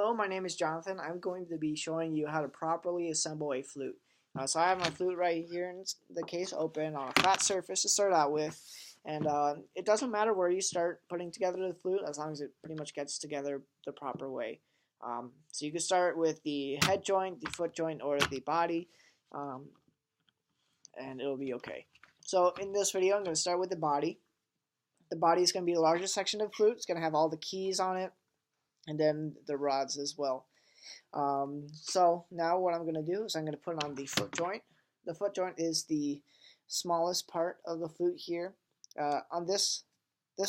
Hello, my name is Jonathan. I'm going to be showing you how to properly assemble a flute. So I have my flute right here in the case open on a flat surface to start out with. And it doesn't matter where you start putting together the flute as long as it pretty much gets together the proper way. So you can start with the head joint, the foot joint, or the body, and it'll be okay. So in this video, I'm going to start with the body. The body is going to be the largest section of the flute. It's going to have all the keys on it, and then the rods as well. So now what I'm going to do is I'm going to put on the foot joint. The foot joint is the smallest part of the flute here. On this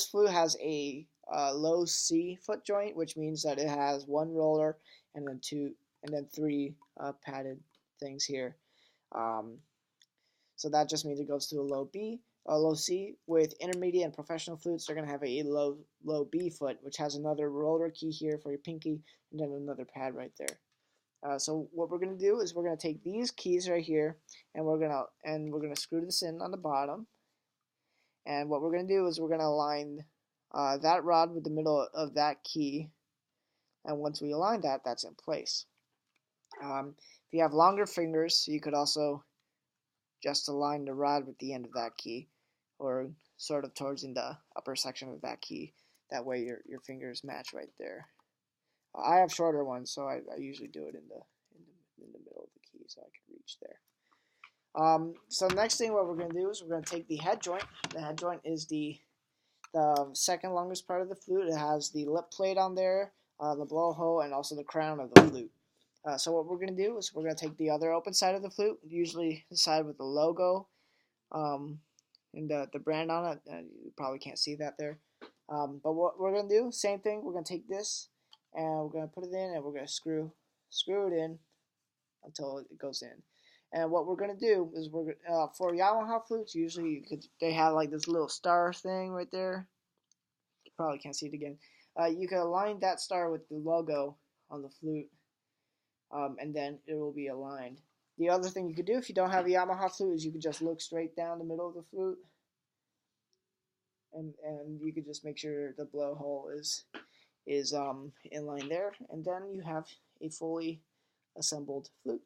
flute has a low C foot joint, which means that it has one roller and then three padded things here. So that just means it goes to a low B. Low C. With intermediate and professional flutes, they're going to have a low B foot, which has another roller key here for your pinky, and then another pad right there. So what we're going to do is we're going to take these keys right here, and we're going to screw this in on the bottom. And what we're going to do is we're going to align that rod with the middle of that key, and once we align that, that's in place. If you have longer fingers, you could also just align the rod with the end of that key, or sort of towards in the upper section of that key. That way your fingers match right there. I have shorter ones, so I usually do it in the middle of the key so I can reach there. So next thing what we're going to do is we're going to take the head joint. The head joint is the second longest part of the flute. It has the lip plate on there, the blowhole, and also the crown of the flute. So what we're going to do is we're going to take the other open side of the flute, usually the side with the logo and the brand on it. You probably can't see that there. But what we're going to do, same thing, we're going to take this and we're going to put it in, and we're going to screw it in until it goes in. And what we're going to do is for Yamaha flutes, usually they have like this little star thing right there. You probably can't see it again. You can align that star with the logo on the flute. And then it will be aligned. The other thing you could do if you don't have a Yamaha flute is you could just look straight down the middle of the flute, and you could just make sure the blowhole is in line there, and then you have a fully assembled flute.